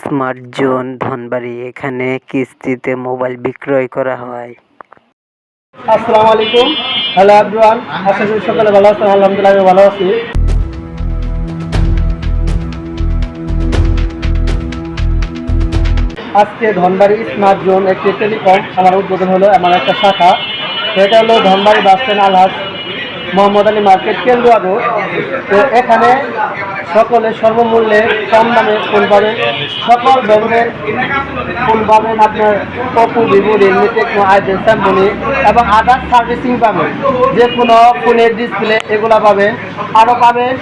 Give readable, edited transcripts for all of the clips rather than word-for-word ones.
Smart zone Dhanbari, এখানে কিস্তিতে mobile বিক্রয় করা হয়। আসসালামু আলাইকুম। হ্যালো এভরিওয়ান, আশা করি সকলে ভালো আছেন। আলহামদুলিল্লাহ আমি ভালো আছি। আজকে ধনবাড়ি স্মার্ট জোন একটি টেলিকম আমার উদ্বোধন হলো, আমার একটা শাখা। তো এটা হলো ধনবাড়ি বাস স্ট্যান্ড আলহাজ মোহাম্মদ আলী মার্কেট কেন্দ্রুয়া রোড। তো এখানে সকলে সর্বমূল্যে কম দামে ফোন পাবেন, সকল ব্র্যান্ডের ফোন পাবেন। আপনার Oppo, Vivo, Realme, Tecno, itel, Samsung এবং আদার্স সার্ভিসিং পাবেন। যে কোনো ফোনের ডিসপ্লে এগুলো পাবেন। আরও পাবেন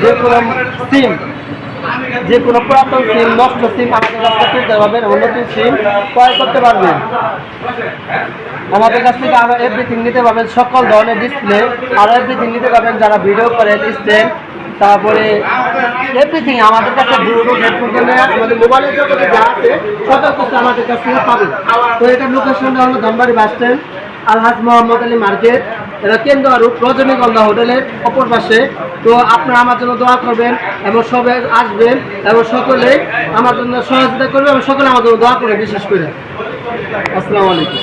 যে কোনো সিম, যে কোনো পুরাতন সিম, নষ্ট সিম আমাদের কাছ থেকে কিনতে পারবেন এবং নতুন সিম ক্রয় করতে পারবেন। আমাদের কাছ থেকে আরও এভরিথিং নিতে পারবেন, সকল ধরনের ডিসপ্লে আরও এভরিথিং নিতে পারবেন। যারা ভিডিও করেন, স্ট্যান্ড, তারপরে এভরিথিং আমাদের কাছে ব্লুটুথ, হেডফোন, ক্যামেরা, আমাদের মোবাইলের জগতে যা আছে সকল কিছু আমাদের কাছ থেকে পাবেন। তো এটার লোকেশনটা হলো ধনবাড়ি বাস স্ট্যান্ড আলহাজ মোহাম্মদ আলী মার্কেট, এটা কেন্দ্রুয়া রোড, রজনীগন্ধা হোটেলের অপর পাশে। তো আপনারা আমার জন্য দোয়া করবেন এবং সবাই আসবেন এবং সকলে আমার জন্য সহযোগিতা করবেন এবং সকলে আমার জন্য দোয়া করবেন বিশেষ করে। আসসালামু আলাইকুম।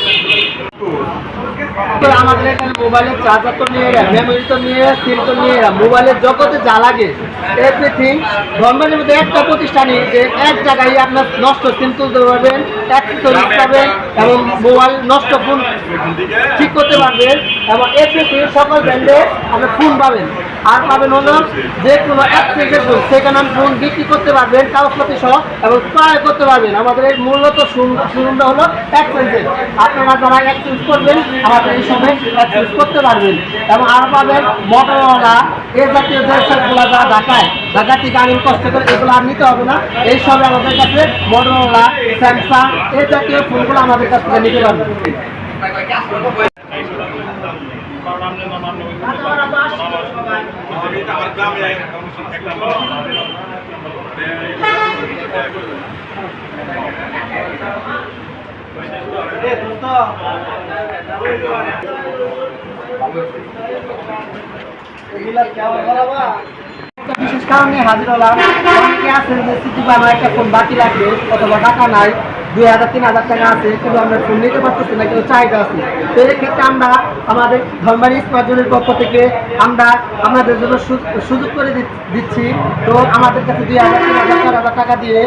তো আমাদের এখানে মোবাইলের চার্জার তো নিয়ে এরা, মেমোরি তো নিয়ে এরা, সিম তো নিয়ে এরা, মোবাইলের জগতে যা লাগে এভরিথিং ধনবাড়ির মধ্যে একটা প্রতিষ্ঠানই যে এক জায়গায় আপনার নষ্ট সিম তুলতে পারবেন, অ্যাক্সেসরিজ পাবেন এবং মোবাইল নষ্ট ফোন ঠিক করতে পারবেন এবং এভরিথিং সকল ব্র্যান্ডে আপনার ফোন পাবেন। আর পাবেন হলো যে কোনো অ্যাক্সেসের ফোন, সেকেন্ড হ্যান্ড ফোন বিক্রি করতে পারবেন কাগজপাতি সহ এবং ক্রয় করতে পারবেন। আমাদের এই মূলত শোরুমটা হলো এক্সচেঞ্জের। আপনারা যারা এক্সচেঞ্জ করবেন আমাদের এই সময় এক্সচেঞ্জ করতে পারবেন এবং আরও পাবেন মোটরওয়ালা এ জাতীয় যে সেটগুলো যারা ঢাকা থেকে আনেন কষ্ট করে, এগুলো আর নিতে হবে না। এই সবে আমাদের কাছে মোটরওয়ালা, স্যামসাং এই জাতীয় ফোনগুলো আমাদের কাছ থেকে নিতে পারবেন। বিশেষ কারণে হাজির হলাম। অনেকে আছেন যে সিটি আমার একটা ফোন বাকি লাগবে অথবা টাকা নাই, 2000-3000 টাকা আছে কিন্তু আমরা ফোন নিতে পারতেছি না, কিন্তু চাহিদা আছে। তো এই ক্ষেত্রে আমরা আমাদের ধনবাড়ি স্মার্ট জোনের পক্ষ থেকে আমরা আপনাদের জন্য সুযোগ করে দিচ্ছি। তো আমাদের কাছে 2000-3000 টাকা দিয়ে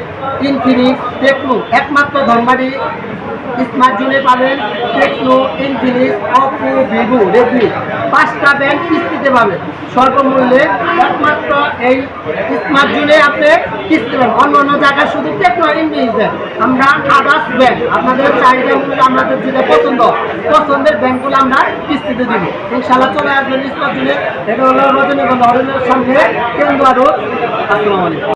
ইনফিনিক্স, টেকনো, একমাত্র ধনবাড়ি স্মার্ট জোনে পাবেন Tecno, Infinix, Oppo, Vivo, Redmi 5টা ব্যান্ড কিস্তিতে পাবেন স্বল্পমূল্যে। একমাত্র এই স্মার্ট জোনে আপনি কিস্তি পাবেন, অন্য অন্য জায়গায় শুধু টেকনো, ইনফিনিক্স দেন। আমরা আদার্স ব্যাংক আপনাদের চাহিদা অনুযায়ী আমাদের যেটা পছন্দের ব্যাংকগুলো আমরা কিস্তিতে দিব। ইনশাআল্লাহ চলে আসবেন স্মার্ট জোনে। এটা হলো রজনীগন্ধা হোটেলের সঙ্গে কেন্দ্রুয়া রোড। আসসালামু আলাইকুম।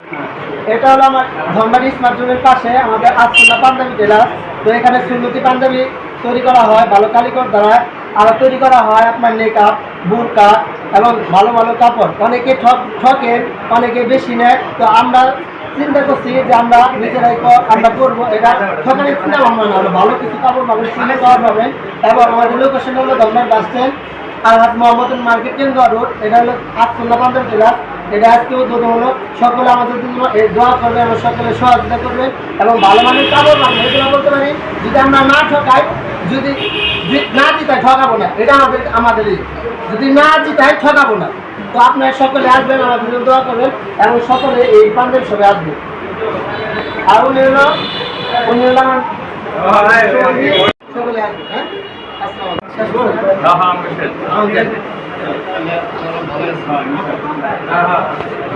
এটা হলো আমার ধনবাড়ি স্মার্ট জোনের পাশে আমাদের আজকুল্লা পাঞ্জাবি টেলার। তো এখানে সুন্নতি পাঞ্জাবি তৈরি করা হয় ভালো কারিগর দ্বারা, আর তৈরি করা হয় আপনার নেকআপ, বুরকা এবং ভালো ভালো কাপড়। অনেকে ঠকেন, অনেকে বেশি নেয়। তো আমরা চিন্তা করছি যে আমরা নিজেরাই আমরা করবো, এটা ঠকানি চিন্তা ভাবনা না, ভালো কিছু কাপড় পাবেন, কিনে পাওয়া পাবেন। এবং আমাদের লোকেশন হলো ধনবাড়ি বাস স্ট্যান্ড আলহাজ মোহাম্মদ মার্কেট কেন্দ্রুয়া রোড। এটা হলো আজকুল্লা পাঞ্জাবি টেলার। এটা আজকে উদ্বোধন হলো। সকলে আমাদের জন্য দোয়া করবেন এবং সকলে সহযোগিতা করবেন এবং ভালো মানের কাপড় পাবেন। এগুলো বলতে পারি যদি আমরা না ঠকাই, যদি না জিতাই ঠকাবো না, এটা আমাদেরই। যদি না জিতাই ঠকাবো না। তো আপনারা সকলে আসবেন, আমাদের জন্য দোয়া করবেন এবং সকলে এই পাঞ্জাবি সবে আসবেন। আর উনি হলো আমার সকলে আসবেন। হ্যাঁ, আসসালামু আলাইকুম।